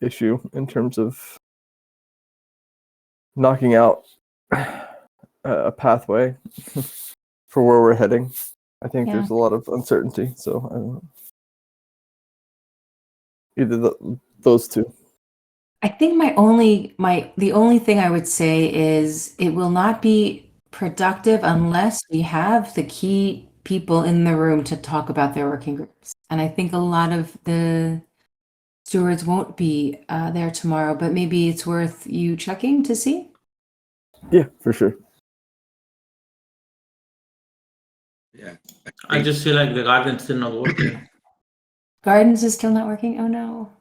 issue in terms of knocking out a pathway for where we're heading. I think there's a lot of uncertainty, so I don't know. Either those two. I think the only thing I would say is it will not be productive unless we have the key people in the room to talk about their working groups. And I think a lot of the stewards won't be there tomorrow, but maybe it's worth you checking to see. Yeah, for sure. Yeah. I just feel like the garden's still not working. Gardens is still not working? Oh no.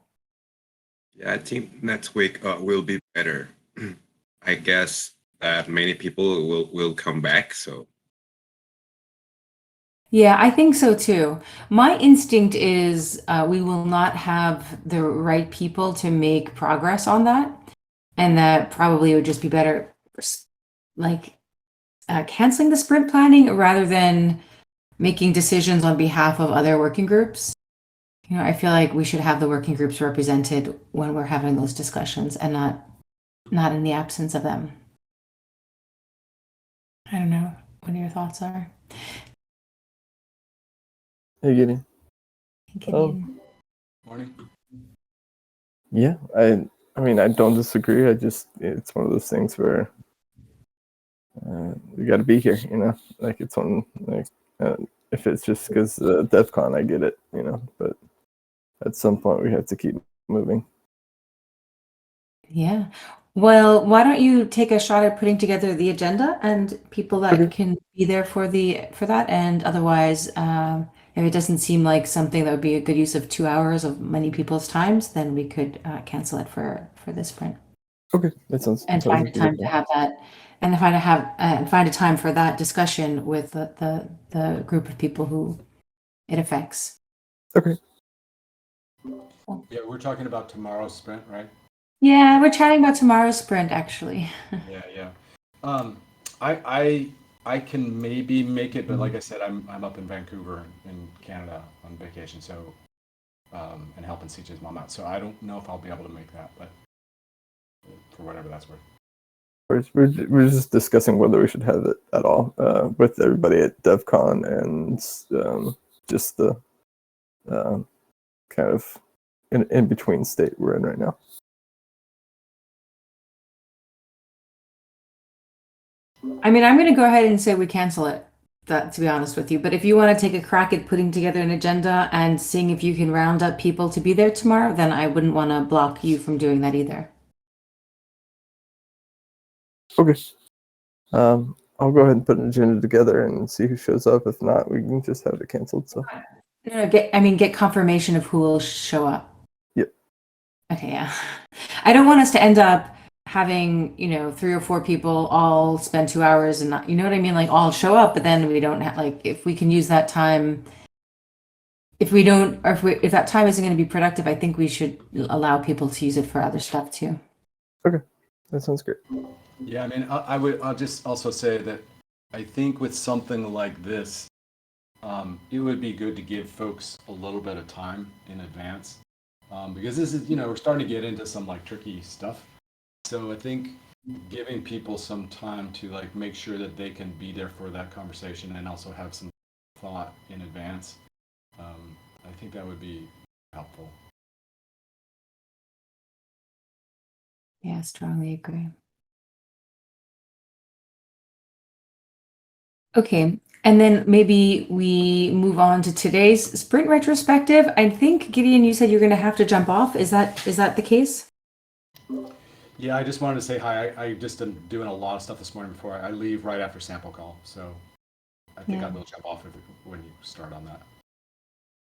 Yeah, I think next week will be better. I guess that many people will come back, so. Yeah, I think so too. My instinct is we will not have the right people to make progress on that. And that probably would just be better like canceling the sprint planning rather than making decisions on behalf of other working groups. You know, I feel like we should have the working groups represented when we're having those discussions and not in the absence of them. I don't know what your thoughts are. Hey, Gideon. Morning. Yeah, I mean, I don't disagree. It's one of those things where you got to be here, you know. Like it's on like if it's just because DEF CON, I get it, you know. But at some point, we have to keep moving. Yeah. Well, why don't you take a shot at putting together the agenda and people that can be there for that, and otherwise, if it doesn't seem like something that would be a good use of 2 hours of many people's times, then we could cancel it for this sprint. Okay, that sounds. And find a time to have that, and find a time for that discussion with the group of people who it affects. Okay. Yeah, we're talking about tomorrow's sprint, right? Yeah, we're chatting about tomorrow's sprint, actually. Yeah. I can maybe make it, but like I said, I'm up in Vancouver in Canada on vacation, so and helping CJ's mom out. So I don't know if I'll be able to make that, but for whatever that's worth. We're just discussing whether we should have it at all with everybody at DEF CON and just the kind of in between state we're in right now. I mean, I'm going to go ahead and say we cancel it, to be honest with you. But if you want to take a crack at putting together an agenda and seeing if you can round up people to be there tomorrow, then I wouldn't want to block you from doing that either. Okay. I'll go ahead and put an agenda together and see who shows up. If not, we can just have it canceled. So. No, get confirmation of who will show up. Yep. Okay, yeah. I don't want us to end up having 3 or 4 people all spend 2 hours and not, you know what I mean, like all show up, but then we don't have, like, if we can use that time, if that time isn't going to be productive, I think we should allow people to use it for other stuff too. Okay, that sounds great. Yeah, I mean, I'll just also say that I think with something like this, it would be good to give folks a little bit of time in advance, because this is, we're starting to get into some like tricky stuff. So I think giving people some time to like make sure that they can be there for that conversation and also have some thought in advance, I think that would be helpful. Yeah, strongly agree. Okay, and then maybe we move on to today's sprint retrospective. I think, Gideon, you said you're going to have to jump off. Is that the case? Yeah, I just wanted to say hi. I just am doing a lot of stuff this morning before I leave right after sample call. So I think I will jump off when you start on that.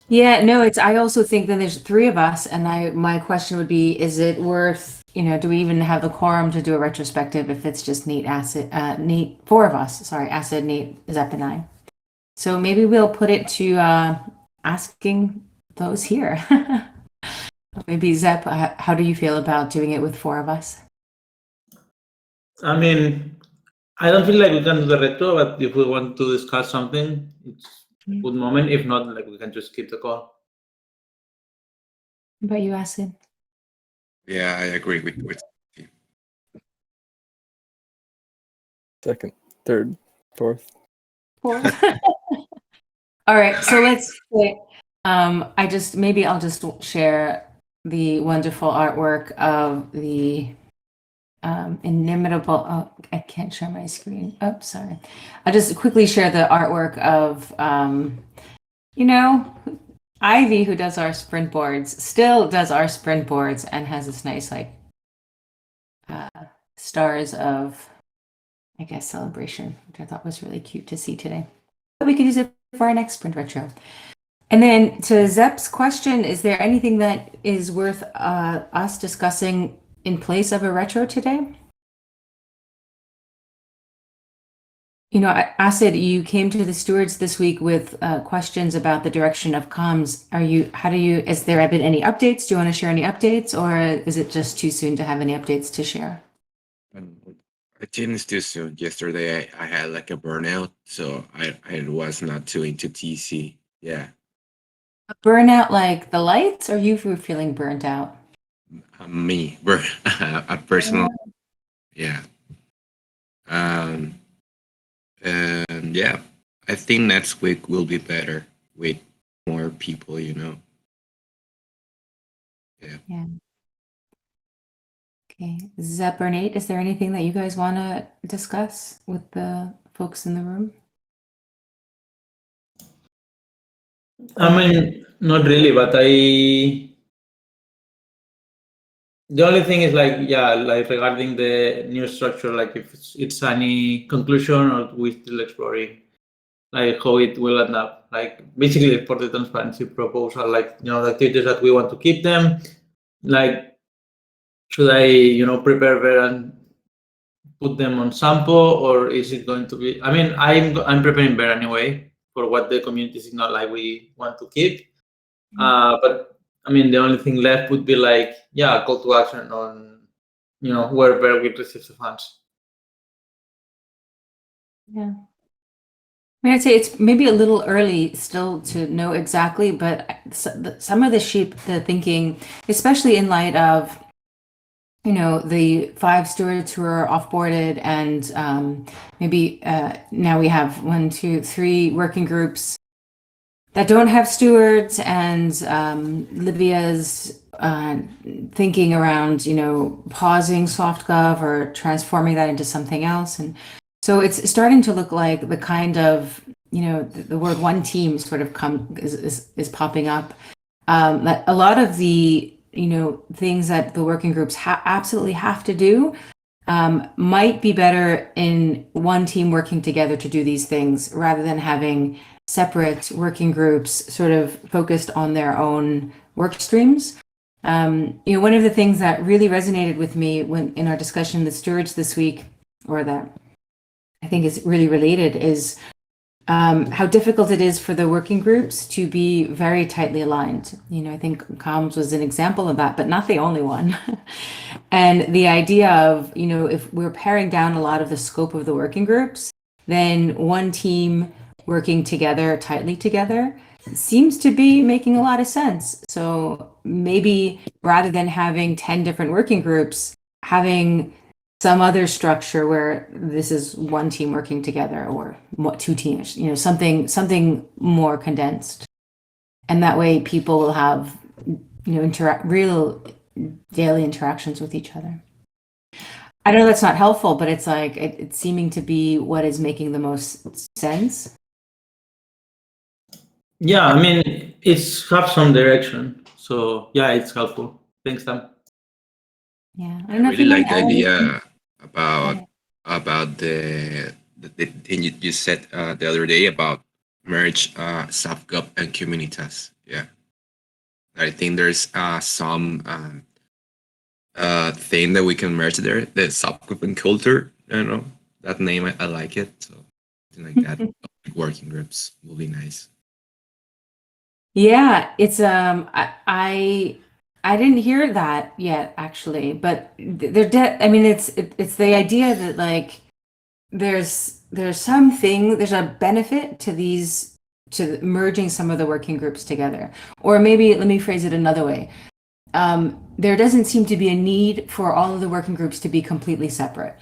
Yeah, no, I also think that there's 3 of us, and my question would be, is it worth, do we even have the quorum to do a retrospective if it's just Nate, Nate, 4 of us, sorry, Acid, Nate, Zep, and I. So maybe we'll put it to asking those here. Maybe Zep, how do you feel about doing it with 4 of us? I mean, I don't feel like we can do the retro, but if we want to discuss something, it's a good moment. If not, like we can just skip the call. What about you, Acid? Yeah, I agree with Second, third, fourth. Fourth. All right, so let's say, I'll just share the wonderful artwork of the inimitable. Oh, I can't share my screen. Oh, sorry. I'll just quickly share the artwork of, Ivy, who does our sprint boards, still does our sprint boards and has this nice, like, stars of, I guess, celebration, which I thought was really cute to see today. But we could use it for our next sprint retro. And then to Zepp's question, is there anything that is worth us discussing in place of a retro today? Acid, you came to the stewards this week with questions about the direction of comms. Has there been any updates? Do you want to share any updates, or is it just too soon to have any updates to share? I think it's too soon. Yesterday I had like a burnout, so I was not too into TC. Yeah. A burnout like the lights, or you were feeling burnt out? Me, a personal, yeah. And yeah, I think next week will be better with more people, Yeah. Yeah. Okay. Zepp or Nate, is there anything that you guys want to discuss with the folks in the room? I mean, not really, but the only thing is like regarding the new structure, like if it's any conclusion or we still exploring, like how it will end up. Like basically for the transparency proposal, like the activities that we want to keep them, like should I prepare there and put them on sample, or is it going to be? I mean, I'm preparing bear anyway for what the community signal like we want to keep. But I mean, the only thing left would be like, a call to action on, where bear will receive the funds. Yeah. I mean, I'd say it's maybe a little early still to know exactly, but some of the thinking, especially in light of, the 5 stewards who are offboarded, and maybe now we have 1, 2, 3 working groups that don't have stewards, and Livia's thinking around, pausing SoftGov or transforming that into something else. And so it's starting to look like the kind of, the word one team sort of is popping up. That a lot of the, things that the working groups absolutely have to do might be better in one team working together to do these things, rather than having separate working groups sort of focused on their own work streams. One of the things that really resonated with me when in our discussion with stewards this week, or that I think is really related, is how difficult it is for the working groups to be very tightly aligned. I think comms was an example of that, but not the only one. And the idea of, if we're paring down a lot of the scope of the working groups, then one team working together, tightly together, seems to be making a lot of sense. So maybe rather than having 10 different working groups, having some other structure where this is one team working together, or 2 teams, something more condensed. And that way people will have, real daily interactions with each other. I know that's not helpful, but it's like, it's seeming to be what is making the most sense. Yeah, I mean, it's have some direction. So yeah, it's helpful. Thanks, Tam. Yeah, I really like the idea about the thing you said the other day about merge SoftGov and Communitas. Yeah, I think there's some thing that we can merge there. The SoftGov and culture. That name. I like it. So something like that. Working groups will be nice. Yeah, it's I didn't hear that yet, actually, but I mean, it's the idea that like there's a benefit to merging some of the working groups together. Or maybe let me phrase it another way. there doesn't seem to be a need for all of the working groups to be completely separate.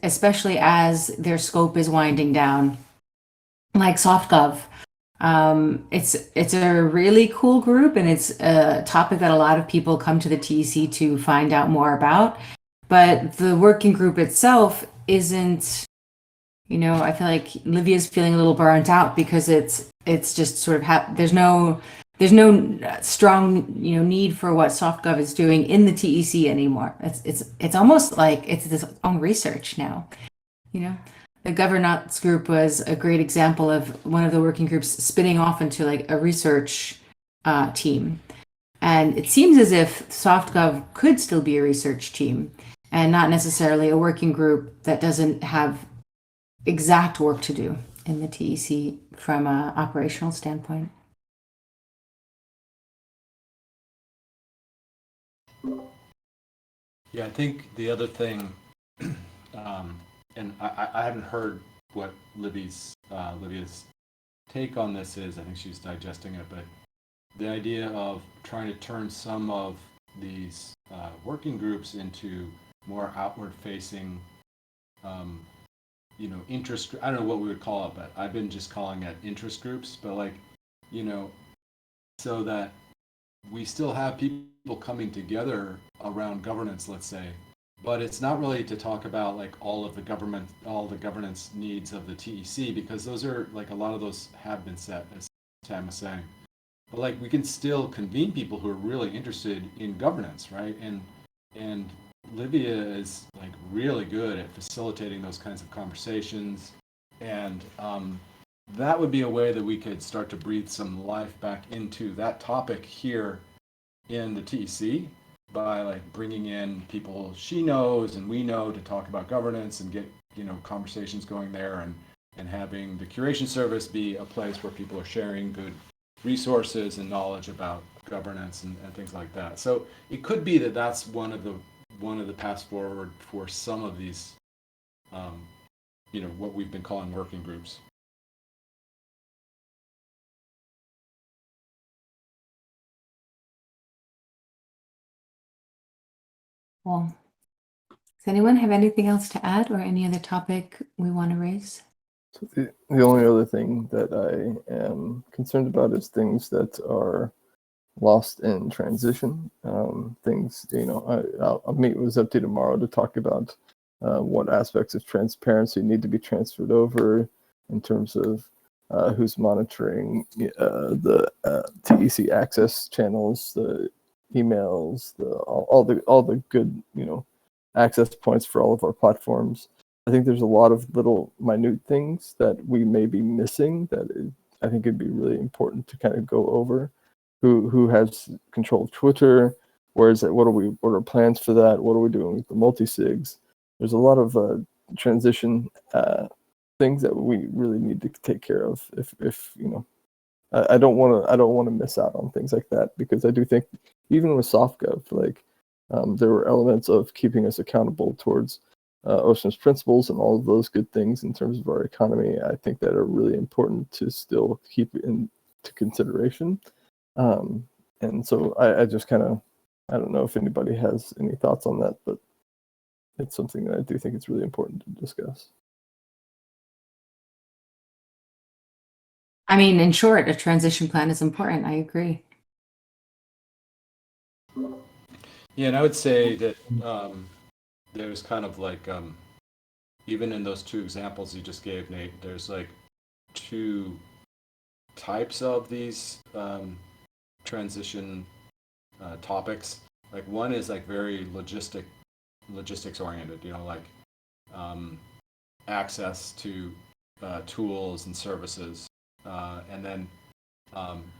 Especially as their scope is winding down, like SoftGov. It's a really cool group, and it's a topic that a lot of people come to the TEC to find out more about. But the working group itself isn't, I feel like Livia's feeling a little burnt out because it's just sort of there's no strong need for what SoftGov is doing in the TEC anymore. It's almost like it's its own research now. The governance group was a great example of one of the working groups spinning off into like a research team. And it seems as if SoftGov could still be a research team and not necessarily a working group that doesn't have exact work to do in the TEC from an operational standpoint. Yeah, I think the other thing, and I haven't heard what Libby's take on this is. I think she's digesting it, but the idea of trying to turn some of these working groups into more outward-facing, interest. I don't know what we would call it, but I've been just calling it interest groups. But so that we still have people coming together around governance, let's say, but it's not really to talk about like all the governance needs of the TEC, because those are like a lot of those have been set, as Tam was saying. But like we can still convene people who are really interested in governance, right? And Livia is like really good at facilitating those kinds of conversations, and that would be a way that we could start to breathe some life back into that topic here in the TEC by like bringing in people she knows and we know to talk about governance and get conversations going there, and having the curation service be a place where people are sharing good resources and knowledge about governance and things like that. So it could be that that's one of the paths forward for some of these what we've been calling working groups. Well, does anyone have anything else to add or any other topic we want to raise? So the only other thing that I am concerned about is things that are lost in transition. Things, I'll meet with Zepti tomorrow to talk about what aspects of transparency need to be transferred over in terms of who's monitoring the TEC access channels, the emails, all the good access points for all of our platforms. I think there's a lot of little minute things that we may be missing that I think it'd be really important to kind of go over. Who has control of Twitter? Where is it? What are plans for that? What are we doing with the multi-sigs? There's a lot of transition things that we really need to take care of. If I don't want to miss out on things like that, because I do think even with SoftGov, like there were elements of keeping us accountable towards OSHA's principles and all of those good things in terms of our economy. I think that are really important to still keep into consideration. And so I just kind of, I don't know if anybody has any thoughts on that, but it's something that I do think it's really important to discuss. I mean, in short, a transition plan is important. I agree. Yeah, and I would say that there's kind of like, even in those two examples you just gave, Nate, there's like two types of these transition topics. Like one is like very logistics oriented, like access to tools and services, and then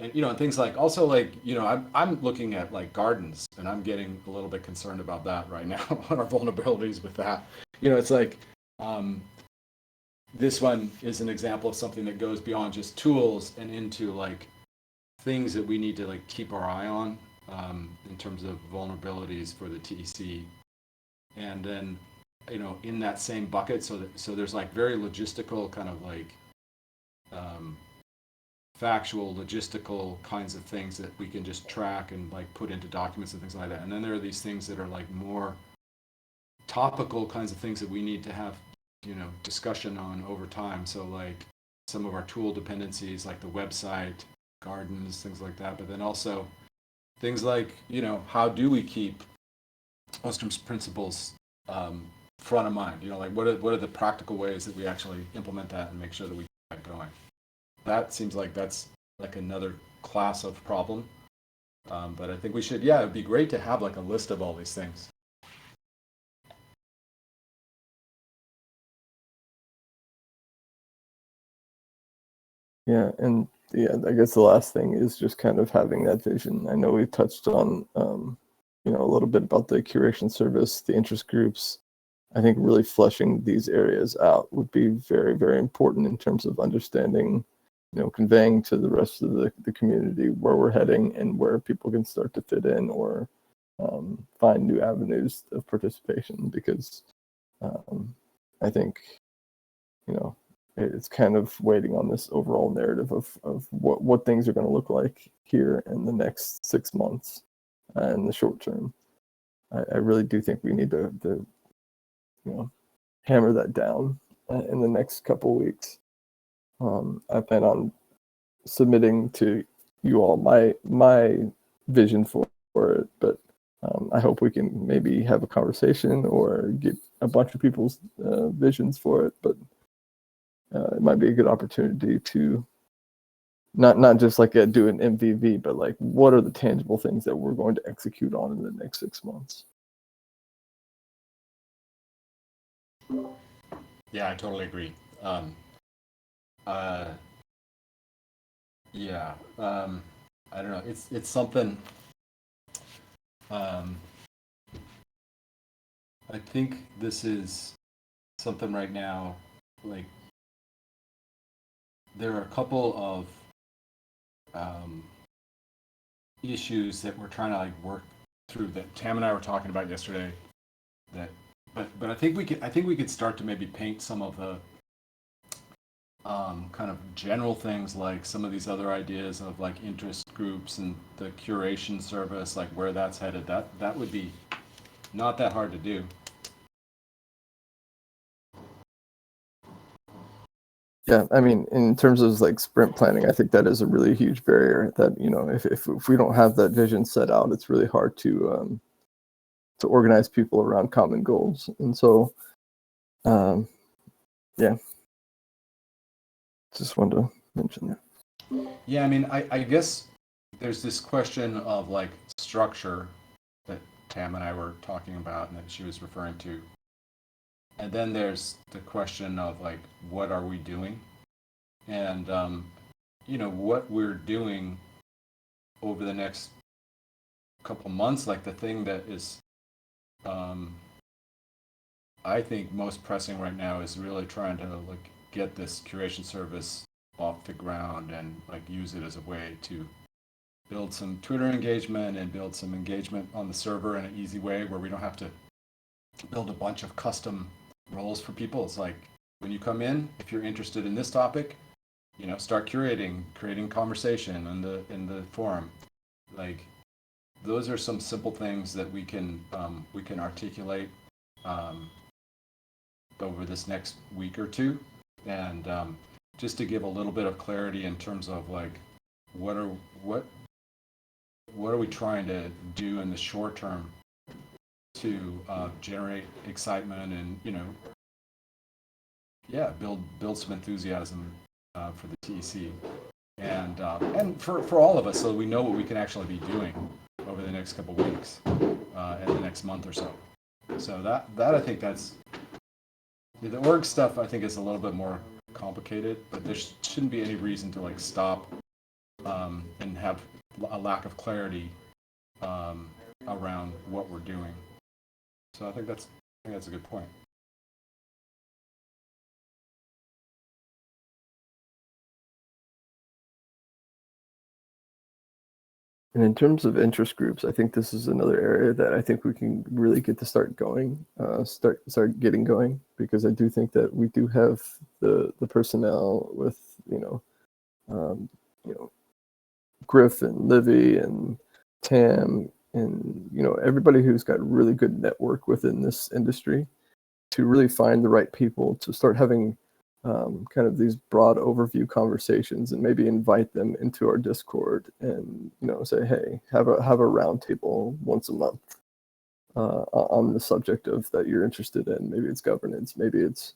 and things like also like I'm looking at like gardens, and I'm getting a little bit concerned about that right now. Our vulnerabilities with that. It's like this one is an example of something that goes beyond just tools and into like things that we need to like keep our eye on in terms of vulnerabilities for the TEC. And then in that same bucket, so there's like very logistical kind of like factual, logistical kinds of things that we can just track and like put into documents and things like that. And then there are these things that are like more topical kinds of things that we need to have, you know, discussion on over time. So like some of our tool dependencies, like the website, gardens, things like that. But then also things like, you know, how do we keep Ostrom's principles front of mind? You know, like what are the practical ways that we actually implement that and make sure that we keep that going? That seems like that's like another class of problem. But I think we should, yeah, it'd be great to have like a list of all these things. Yeah, and yeah, I guess the last thing is just kind of having that vision. I know we touched on, you know, a little bit about the curation service, the interest groups. I think really fleshing these areas out would be very, very important in terms of understanding, you know, conveying to the rest of the community where we're heading and where people can start to fit in or find new avenues of participation. Because I think, you know, it's kind of waiting on this overall narrative of what things are going to look like here in the next 6 months in the short term. I really do think we need to you know, hammer that down in the next couple weeks. I plan on submitting to you all my vision for it, but I hope we can maybe have a conversation or get a bunch of people's visions for it. But it might be a good opportunity to not just like do an MVV, but like what are the tangible things that we're going to execute on in the next 6 months. Yeah, I totally agree. Yeah, I don't know. It's something. I think this is something right now. Like there are a couple of issues that we're trying to like work through that Tam and I were talking about yesterday. That, but I think we could start to maybe paint some of the kind of general things, like some of these other ideas of like interest groups and the curation service, like where that's headed. That would be not that hard to do. Yeah, I mean, in terms of like sprint planning, I think that is a really huge barrier. That, you know, if we don't have that vision set out, it's really hard to organize people around common goals. And so, yeah, just wanted to mention that. Yeah, I mean, I guess there's this question of like structure that Tam and I were talking about and that she was referring to. And then there's the question of like, what are we doing? And, you know, what we're doing over the next couple months, like the thing that is, I think most pressing right now is really trying to like get this curation service off the ground and like use it as a way to build some Twitter engagement and build some engagement on the server in an easy way where we don't have to build a bunch of custom roles for people. It's like when you come in, if you're interested in this topic, you know, start creating conversation in the forum. Like those are some simple things that we can articulate over this next week or two, and just to give a little bit of clarity in terms of like what are we trying to do in the short term to generate excitement and, you know, yeah, build some enthusiasm for the TEC and for all of us, so we know what we can actually be doing over the next couple of weeks and the next month or so. So that I think that's the org stuff. I think is a little bit more complicated, but there shouldn't be any reason to like stop and have a lack of clarity around what we're doing. So I think that's a good point. And in terms of interest groups, I think this is another area that I think we can really get to start getting going, because I do think that we do have the personnel with, you know, Griff and Livy and Tam and everybody who's got really good network within this industry to really find the right people to start having kind of these broad overview conversations, and maybe invite them into our Discord and say, hey, have a roundtable once a month on the subject of that you're interested in. Maybe it's governance, maybe it's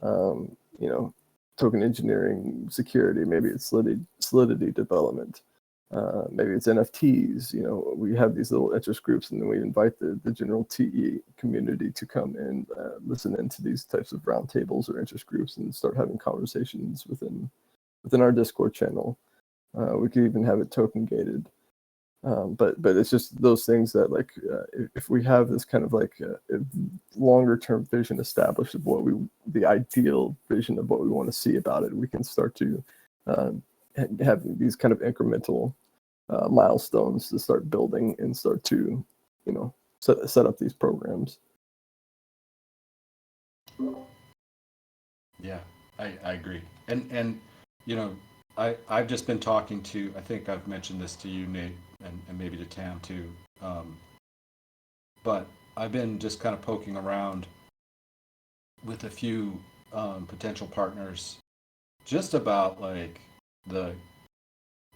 token engineering, security, maybe it's solidity development. Maybe it's NFTs. We have these little interest groups, and then we invite the general TE community to come and listen into these types of roundtables or interest groups and start having conversations within our Discord channel. We could even have it token gated. But it's just those things that if we have this kind of a longer term vision established of the ideal vision of what we want to see about it, we can start to have these kind of incremental milestones to start building and start to set up these programs. Yeah, I agree. And I've just been talking to, I think I've mentioned this to you, Nate, and maybe to Tam too, but I've been just kind of poking around with a few potential partners just about the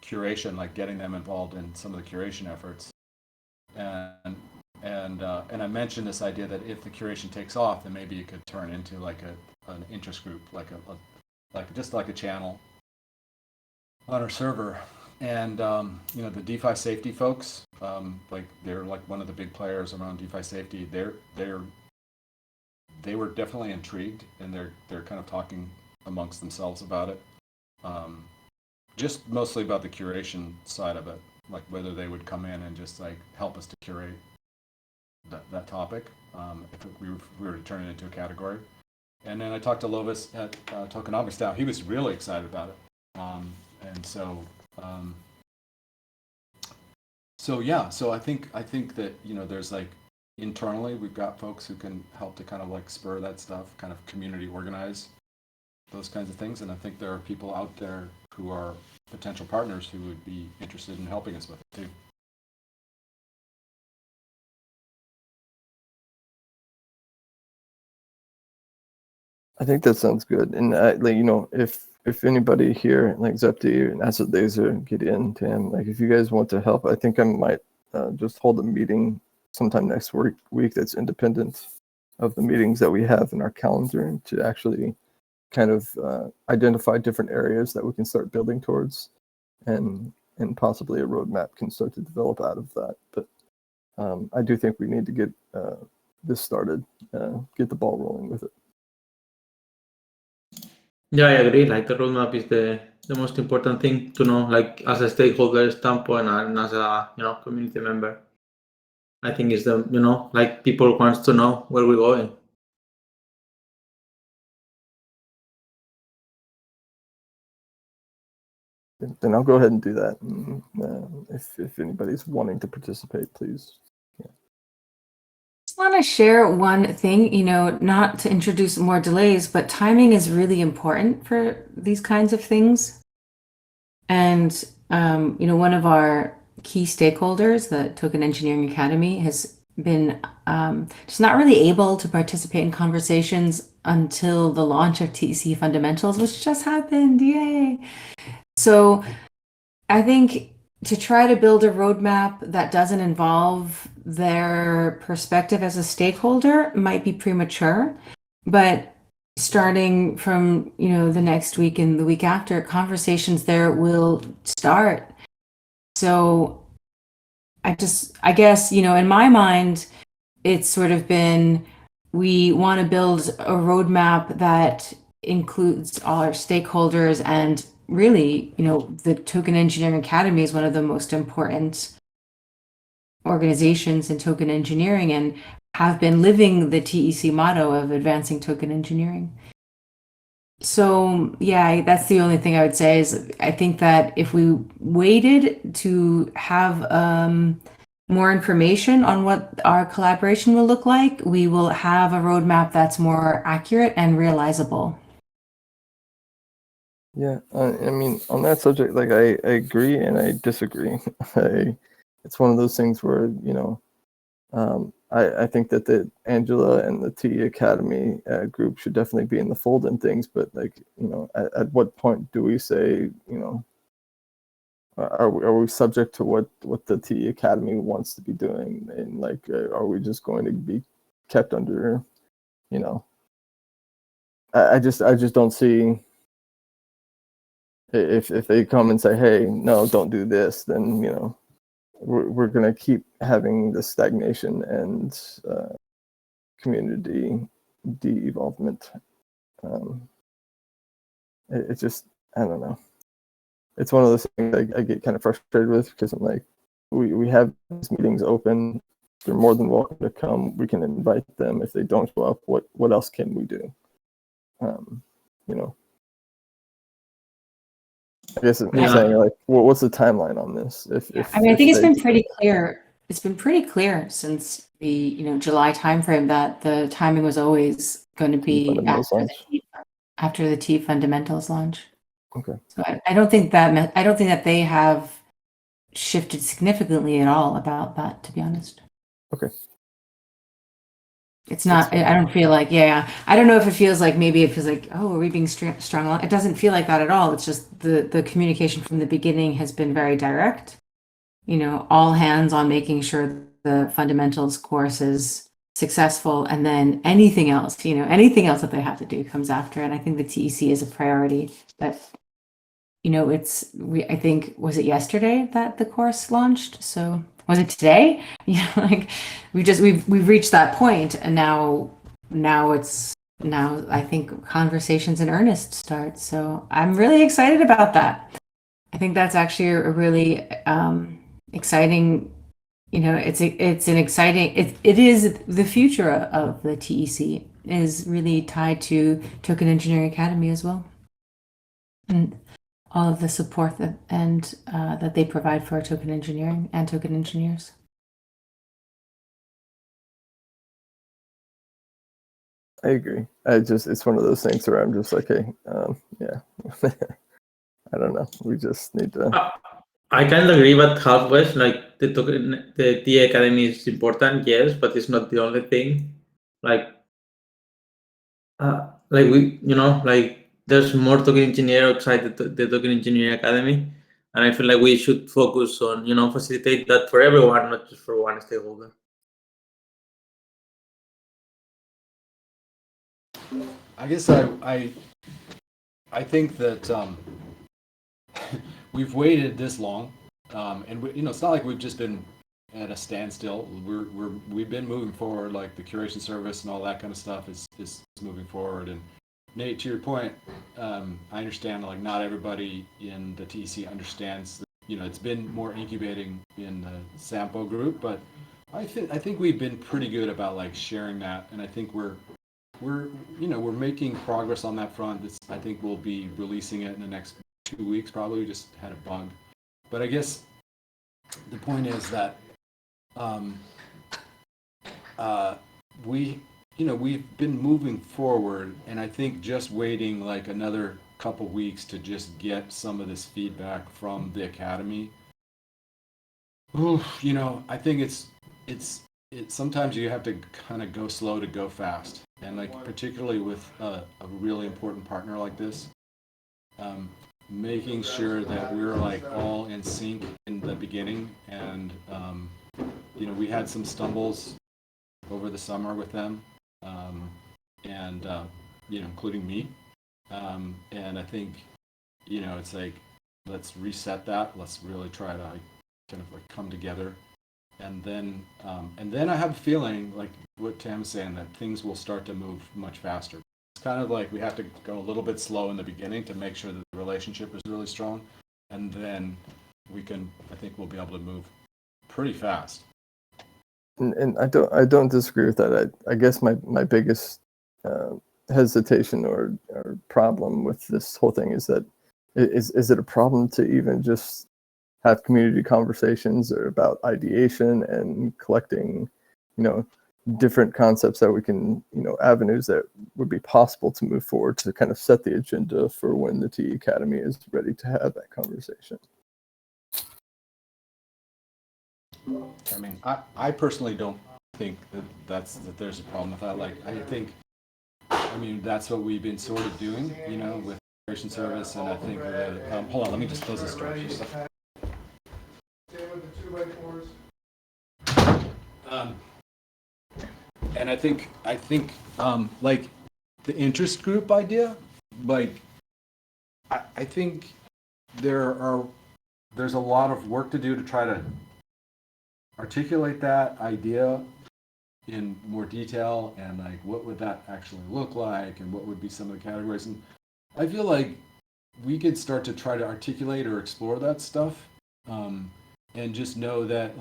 curation, getting them involved in some of the curation efforts, and I mentioned this idea that if the curation takes off, then maybe it could turn into an interest group, just like a channel on our server. And the DeFi safety folks, they're one of the big players around DeFi safety. They were definitely intrigued, and they're kind of talking amongst themselves about it. Just mostly about the curation side of it, whether they would come in and just help us to curate that topic, if we were to turn it into a category. And then I talked to Lovis at Tokenomics Now. He was really excited about it. And so I think that there's internally we've got folks who can help to kind of spur that stuff, kind of community organize those kinds of things. And I think there are people out there who are potential partners who would be interested in helping us with it too. I think that sounds good. And if anybody here Zepti and Acid Laser, Gideon, Tam, if you guys want to help, I think I might just hold a meeting sometime next week that's independent of the meetings that we have in our calendar, to actually kind of identify different areas that we can start building towards, and possibly a roadmap can start to develop out of that. But I do think we need to get this started, get the ball rolling with it. Yeah, I agree. The roadmap is the most important thing to know, as a stakeholder standpoint and as a community member. I think it's people wants to know where we're going. Then I'll go ahead and do that. If anybody's wanting to participate, please. Just want to share one thing, not to introduce more delays, but timing is really important for these kinds of things. And, one of our key stakeholders, the Token Engineering Academy, has been just not really able to participate in conversations until the launch of TEC Fundamentals, which just happened. Yay! So I think to try to build a roadmap that doesn't involve their perspective as a stakeholder might be premature, but starting from the next week and the week after, conversations there will start. So I guess in my mind, it's sort of been, we want to build a roadmap that includes all our stakeholders, and really, the Token Engineering Academy is one of the most important organizations in token engineering, and have been living the TEC motto of advancing token engineering. So yeah, that's the only thing I would say is I think that if we waited to have more information on what our collaboration will look like, we will have a roadmap that's more accurate and realizable. Yeah, I mean, on that subject, like I agree and I disagree. It's one of those things where, I think that the Angela and the TE Academy group should definitely be in the fold in things, but like, at what point do we say, are we subject to what the TE Academy wants to be doing, and like, are we just going to be kept under, I just don't see. If they come and say, hey, no, don't do this, then we're going to keep having this stagnation and community de-evolvement. It just, I don't know, it's one of those things I get kind of frustrated with, because I'm like, we have these meetings open, they're more than welcome to come, we can invite them. If they don't show up, what else can we do? I guess I'm saying, like, what's the timeline on this? I mean, I think it's been pretty clear. It's been pretty clear since the July timeframe that the timing was always going to be after the T fundamentals launch. Okay. So I don't think that they have shifted significantly at all about that, to be honest. Okay. It's not, I don't feel like, I don't know if it feels like, maybe it feels like, oh, are we being strong? It doesn't feel like that at all. It's just the communication from the beginning has been very direct. All hands on making sure the fundamentals course is successful, and then anything else that they have to do comes after it. I think the TEC is a priority, but I think, was it yesterday that the course launched? So was it today? Like we've reached that point, and now I think conversations in earnest start. So I'm really excited about that. I think that's actually a really exciting. It's an exciting. It is the future of the TEC is really tied to Token Engineering Academy as well, and all of the support that they provide for token engineering and token engineers. I agree. It's one of those things where I'm just like, hey, yeah, I don't know. We just need to. I kind of agree, but halfway, like the TE Academy is important, yes, but it's not the only thing. Like we, like there's more token engineer outside the Token Engineering Academy, and I feel like we should focus on facilitate that for everyone, not just for one stakeholder. I guess I think that we've waited this long, and it's not like we've just been at a standstill. We've been moving forward. Like the curation service and all that kind of stuff is moving forward. And Nate, to your point, I understand like not everybody in the TEC understands that, it's been more incubating in the Sampo group, but I think we've been pretty good about like sharing that, and I think we're making progress on that front. I think we'll be releasing it in the next 2 weeks probably. We just had a bug, but I guess the point is that we've been moving forward, and I think just waiting like another couple weeks to just get some of this feedback from the academy. I think it's sometimes you have to kind of go slow to go fast, and like particularly with a really important partner like this, making sure that we're like all in sync in the beginning. And we had some stumbles over the summer with them, and including me, and I think it's like, let's reset that, let's really try to kind of like come together, and then I have a feeling like what Tam's saying, that things will start to move much faster. It's kind of like we have to go a little bit slow in the beginning to make sure that the relationship is really strong, and then I think we'll be able to move pretty fast. And I don't disagree with that. I guess my biggest hesitation or problem with this whole thing is that is it a problem to even just have community conversations or about ideation and collecting, different concepts that we can, avenues that would be possible to move forward to kind of set the agenda for when the TE Academy is ready to have that conversation. I mean, I personally don't think that there's a problem with that. Like, I mean, that's what we've been sort of doing, with Operation Service, and I think hold on, let me just close this door. And I think like the interest group idea, like I think there's a lot of work to do to try to articulate that idea in more detail, and like what would that actually look like, and what would be some of the categories. And I feel like we could start to try to articulate or explore that stuff, and just know that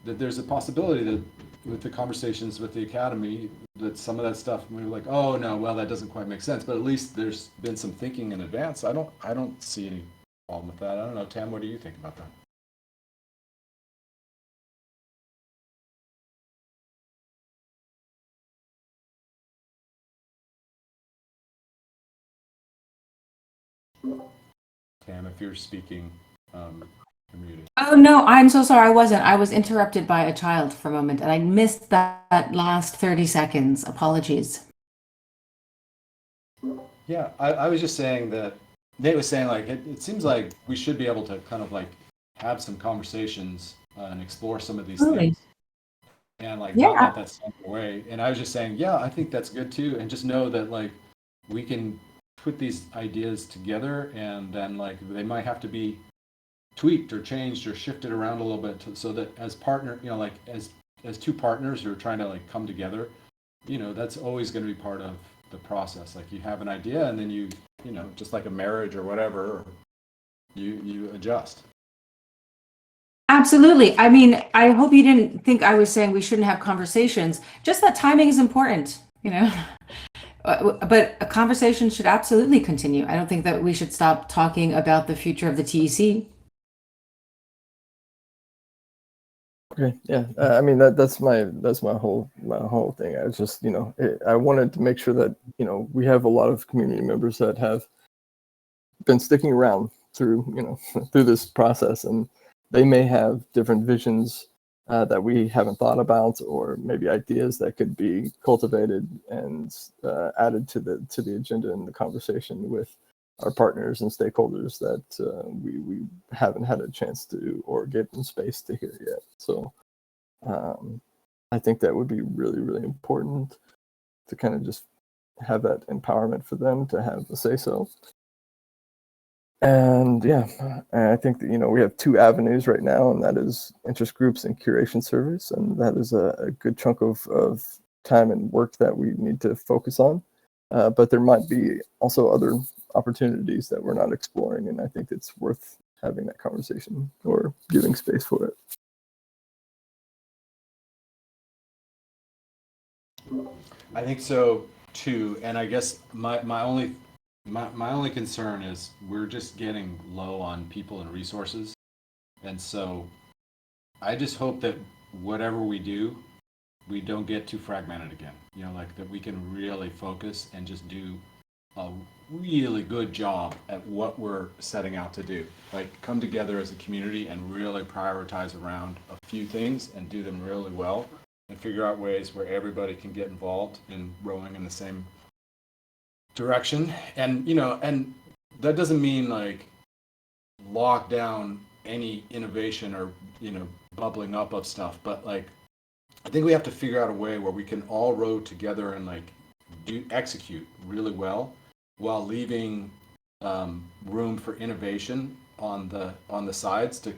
that there's a possibility that with the conversations with the Academy, that some of that stuff we were like, oh no, well, that doesn't quite make sense, but at least there's been some thinking in advance. I don't see any problem with that. I don't know, Tam, what do you think about that? Tam, if you're speaking, you're muted. Oh no, I'm so sorry. I wasn't. I was interrupted by a child for a moment, and I missed that last 30 seconds. Apologies. Yeah, I was just saying that Nate was saying like it seems like we should be able to kind of like have some conversations and explore some of these things, and like not let that stand away. And I was just saying, yeah, I think that's good too, and just know that like we can put these ideas together, and then like they might have to be tweaked or changed or shifted around a little bit so that as partner, like as two partners who are trying to like come together, that's always going to be part of the process. Like you have an idea, and then you just like a marriage or whatever, you adjust. Absolutely. I mean, I hope you didn't think I was saying we shouldn't have conversations. Just that timing is important, But a conversation should absolutely continue. I don't think that we should stop talking about the future of the TEC. Okay, yeah. I mean that's my whole thing. I was just I wanted to make sure that we have a lot of community members that have been sticking around through through this process, and they may have different visions that we haven't thought about, or maybe ideas that could be cultivated and added to the agenda and the conversation with our partners and stakeholders that we haven't had a chance to or give them space to hear yet. So I think that would be really, really important to kind of just have that empowerment for them to have a say so. And yeah, I think that we have two avenues right now, and that is interest groups and curation surveys, and that is a good chunk of time and work that we need to focus on. But there might be also other opportunities that we're not exploring, and I think it's worth having that conversation or giving space for it. I think so too, and I guess my only concern is we're just getting low on people and resources, and so I just hope that whatever we do, we don't get too fragmented again. Like that we can really focus and just do a really good job at what we're setting out to do. Like come together as a community and really prioritize around a few things and do them really well, and figure out ways where everybody can get involved in rowing in the same direction. And and that doesn't mean like lock down any innovation or bubbling up of stuff, but like I think we have to figure out a way where we can all row together and like execute really well while leaving room for innovation on the sides to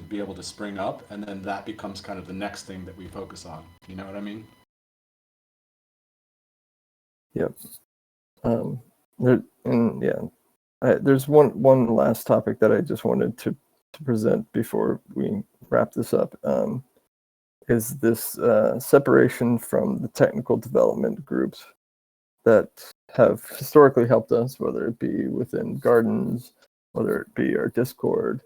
be able to spring up, and then that becomes kind of the next thing that we focus on. You know what I mean? Yep. There's one last topic that I just wanted to present before we wrap this up. Is this separation from the technical development groups that have historically helped us, whether it be within Gardens, whether it be our Discord.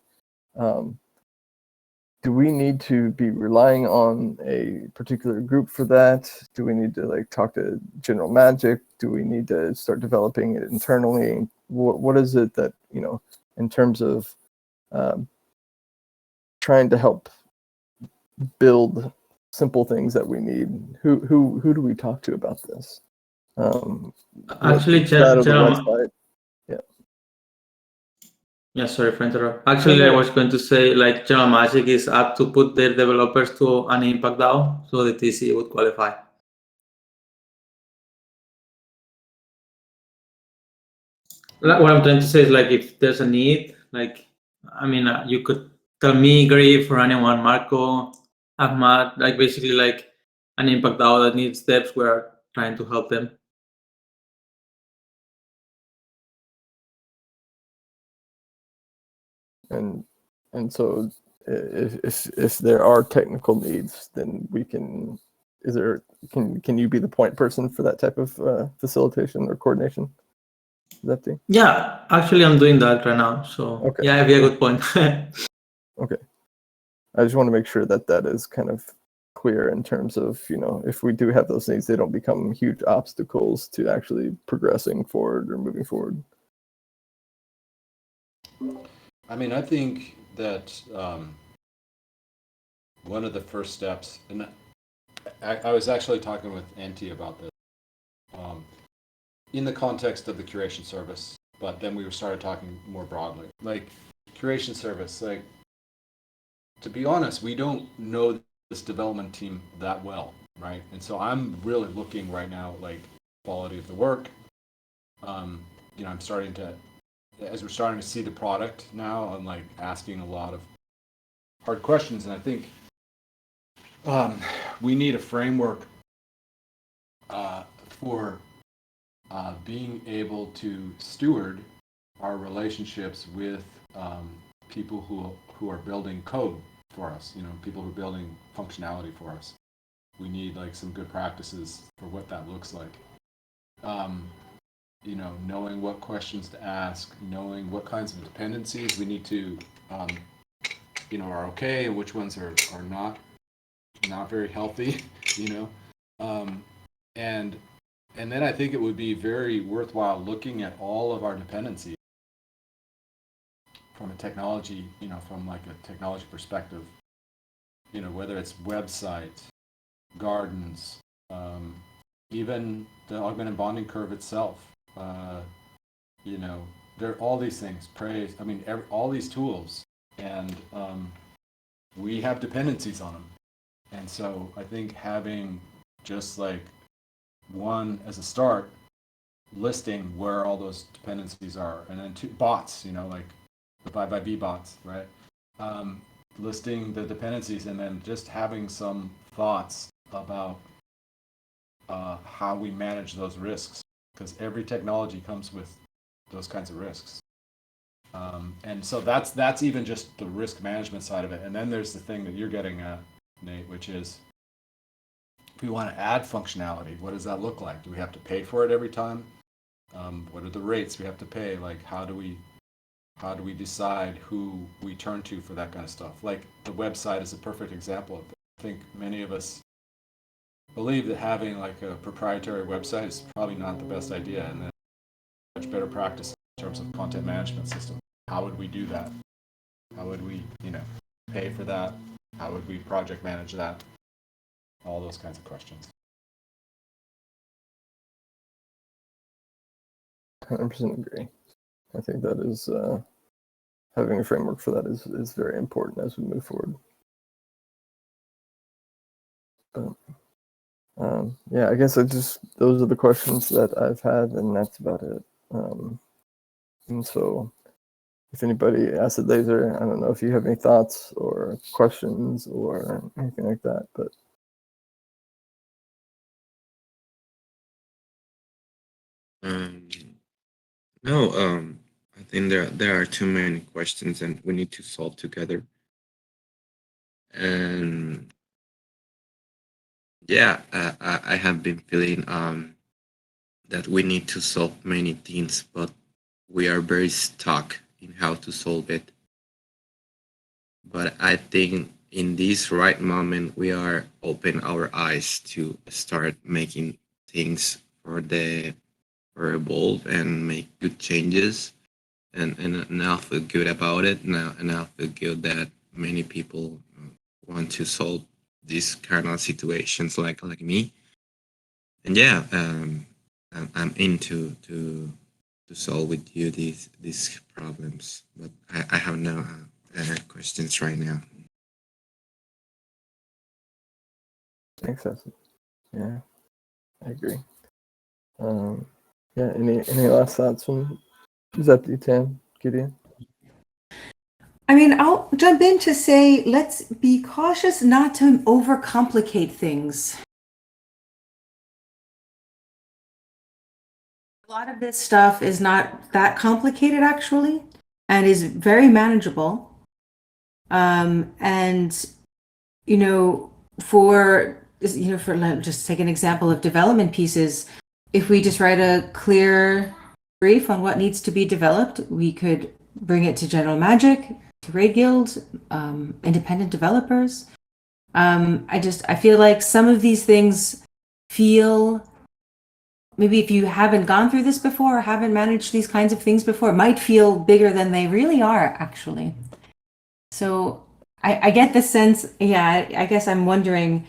do we need to be relying on a particular group for that? Do we need to like talk to General Magic? Do we need to start developing it internally? What is it that, you know, in terms of trying to help build simple things that we need? Who do we talk to about this? Actually, Shadow the General, website. yeah, sorry for interrupt. Actually, I was going to say like General Magic is up to put their developers to an impact DAO, so the TC would qualify. Like, what I'm trying to say is like if there's a need, like I mean, you could tell me, Griff, or anyone, Marco, Ahmad, like basically like an impact DAO that needs steps. We're trying to help them. And so if there are technical needs, then we can. Can you be the point person for that type of facilitation or coordination? Zepti? Yeah, actually, I'm doing that right now. So Okay. yeah, it'd be a good point. Okay. I just want to make sure that that is kind of clear in terms of, you know, if we do have those needs, they don't become huge obstacles to actually progressing forward or moving forward. I mean, I think that one of the first steps, and I was actually talking with Antti about this in the context of the curation service, but then we started talking more broadly. Like, curation service, like, to be honest, we don't know this development team that well, right? And so I'm really looking right now, like, quality of the work. You know, I'm starting to, as we're starting to see the product now, I'm like asking a lot of hard questions, and I think we need a framework for being able to steward our relationships with people who are building code for us. You know, people who are building functionality for us. We need like some good practices for what that looks like. You know, knowing what questions to ask, knowing what kinds of dependencies we need to, you know, are okay, and which ones are not very healthy. You know, and then I think it would be very worthwhile looking at all of our dependencies from a technology, you know, from like a technology perspective. You know, whether it's websites, gardens, even the augmented bonding curve itself. You know, there are all these things. Praise. I mean, all these tools, and we have dependencies on them. And so I think having just like one as a start, listing where all those dependencies are, and then two bots, you know, like the 5x bots, right? Listing the dependencies, and then just having some thoughts about how we manage those risks, because every technology comes with those kinds of risks. And so that's even just the risk management side of it. And then there's the thing that you're getting at, Nate, which is if we want to add functionality, what does that look like? Do we have to pay for it every time? What are the rates we have to pay? Like, how do we decide who we turn to for that kind of stuff? Like, the website is a perfect example of it. I think many of us believe that having like a proprietary website is probably not the best idea, and then much better practice in terms of content management system. How would we do that? How would we, you know, pay for that? How would we project manage that? All those kinds of questions. 100% agree. I think that is having a framework for that is very important as we move forward. Yeah, I guess those are the questions that I've had, and that's about it. And so, if anybody, Acid Laser, I don't know if you have any thoughts or questions or anything like that, but. No, I think there are too many questions and we need to solve together. And yeah, I have been feeling that we need to solve many things, but we are very stuck in how to solve it. But I think in this right moment we are open our eyes to start making things for evolve and make good changes, and now I feel good about it now, and I feel good that many people want to solve these kind of situations like me. And yeah, I'm into to solve with you these problems, but I have no questions right now. Thanks, Cecil. Yeah, I agree. Yeah, any last thoughts from Zepti, Tam, Gideon? I mean, I'll jump in to say, let's be cautious not to overcomplicate things. A lot of this stuff is not that complicated, actually, and is very manageable. And, for just take an example of development pieces, if we just write a clear brief on what needs to be developed, we could bring it to General Magic, to Raid Guild, independent developers. I feel like some of these things feel, maybe if you haven't gone through this before or haven't managed these kinds of things before, might feel bigger than they really are, actually. So I get the sense, yeah, I guess I'm wondering,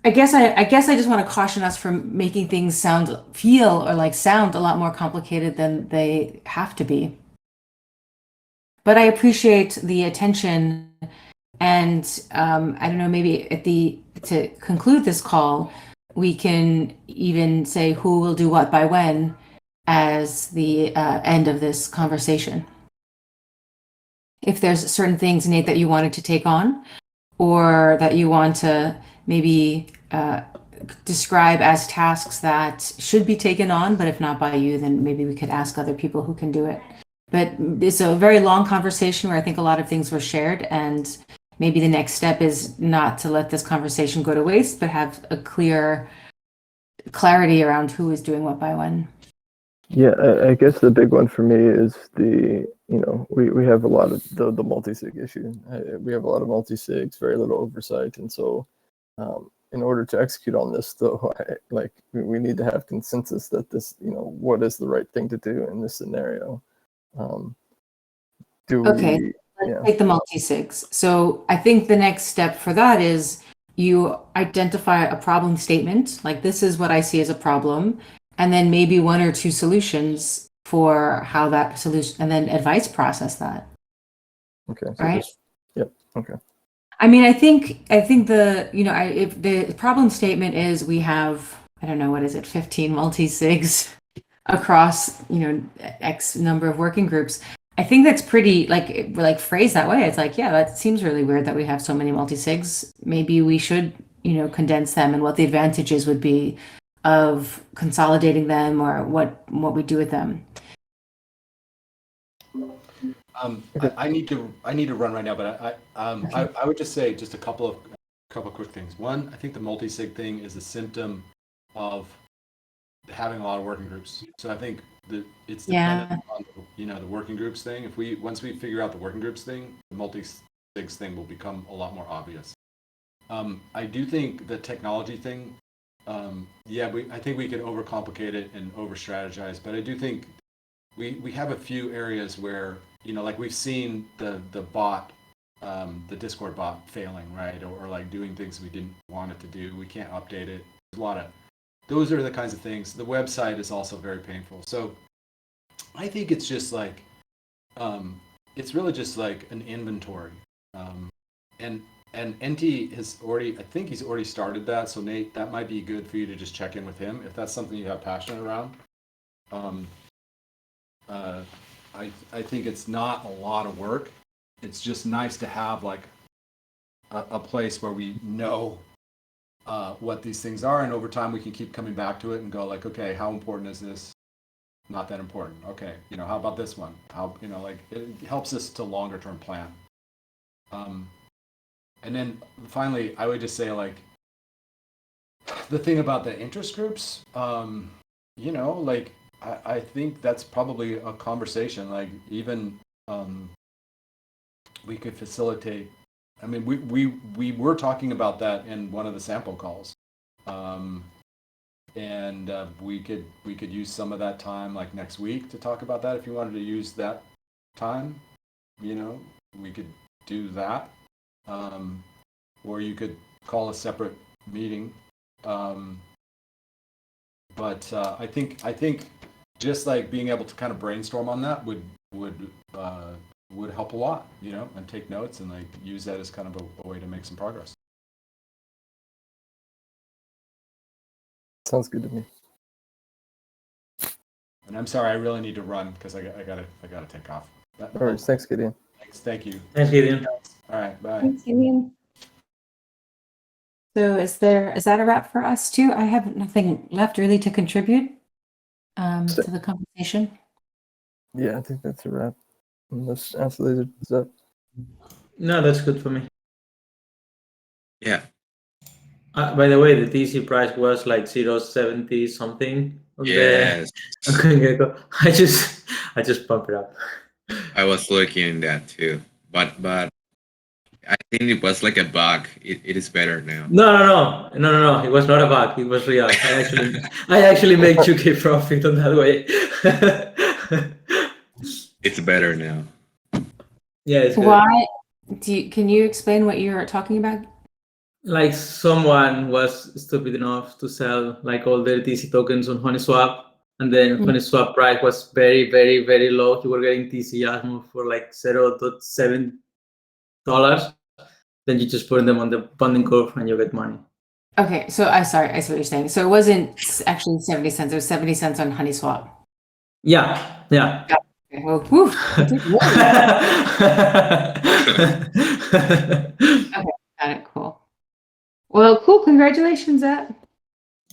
I guess I just want to caution us from making things sound a lot more complicated than they have to be. But I appreciate the attention, and I don't know, maybe to conclude this call, we can even say who will do what by when as the end of this conversation. If there's certain things, Nate, that you wanted to take on, or that you want to maybe describe as tasks that should be taken on, but if not by you, then maybe we could ask other people who can do it. But it's a very long conversation where I think a lot of things were shared, and maybe the next step is not to let this conversation go to waste, but have a clear clarity around who is doing what by when. Yeah, I guess the big one for me is we have a lot of the multi-sig issue. We have a lot of multi-sigs, very little oversight, and so in order to execute on this, though, we need to have consensus that this, what is the right thing to do in this scenario. Okay, let's take the multi-sigs. So I think the next step for that is you identify a problem statement, like this is what I see as a problem, and then maybe one or two solutions for how that solution, and then advice process that. Okay. So right? Yep. Okay. I mean, I think if the problem statement is we have, I don't know, what is it, 15 multi-sigs across, X number of working groups. I think that's pretty like phrased that way. It's like, yeah, that seems really weird that we have so many multi-sigs. Maybe we should, condense them, and what the advantages would be of consolidating them, or what we do with them. I need to run right now, but I would just say just a couple of quick things. One, I think the multi-sig thing is a symptom of having a lot of working groups. So I think that it's dependent on the working groups thing. Once we figure out the working groups thing, the multi-sigs thing will become a lot more obvious. I do think the technology thing, I think we can overcomplicate it and over strategize, but I do think we have a few areas where, like we've seen the bot, the Discord bot failing, right? Or like doing things we didn't want it to do. We can't update it. Those are the kinds of things. The website is also very painful. So I think it's just like, it's really just like an inventory. And NT has already, I think he's already started that. So Nate, that might be good for you to just check in with him if that's something you have passion around. I think it's not a lot of work. It's just nice to have like a place where we know what these things are, and over time we can keep coming back to it and go like, okay, how important is this? Not that important. Okay, how about this one? How it helps us to longer term plan. And then finally, I would just say like the thing about the interest groups, I think that's probably a conversation. Like even we could facilitate. I mean, we were talking about that in one of the sample calls, and we could use some of that time like next week to talk about that. If you wanted to use that time, you know, we could do that, or you could call a separate meeting. But I think just like being able to kind of brainstorm on that would help a lot, you know, and take notes and like use that as kind of a way to make some progress. Sounds good to me. And I'm sorry, I really need to run because I gotta take off. All right, thanks, Gideon. Thank you. Thanks, Gideon. All right, bye. Thanks, Gideon. So is that a wrap for us too? I have nothing left really to contribute to the conversation. Yeah, I think that's a wrap. Unless Laser is up. No, that's good for me. Yeah. By the way, the TC price was like 0.70 something. Yes. I just pump it up. I was looking at that too, but I think it was like a bug. It is better now. No. It was not a bug. It was real. I actually make 2K profit on that way. It's better now. Yeah, it's good. Why? Can you explain what you're talking about? Like someone was stupid enough to sell like all their TC tokens on Uniswap, and then Uniswap price was very, very, very low. You were getting TC Asmo for like $0.7. Then you just put them on the funding curve and you get money. Okay, so I see what you're saying. So it wasn't actually 70 cents. It was 70 cents on Uniswap. Yeah. Okay, well, whew, okay, got it. Cool. Well, cool. Congratulations, Zach.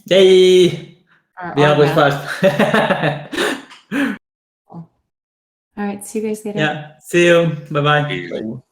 Yay! Or We always Arma. fast. All right. See you guys later. Yeah. See you. Bye-bye. Bye.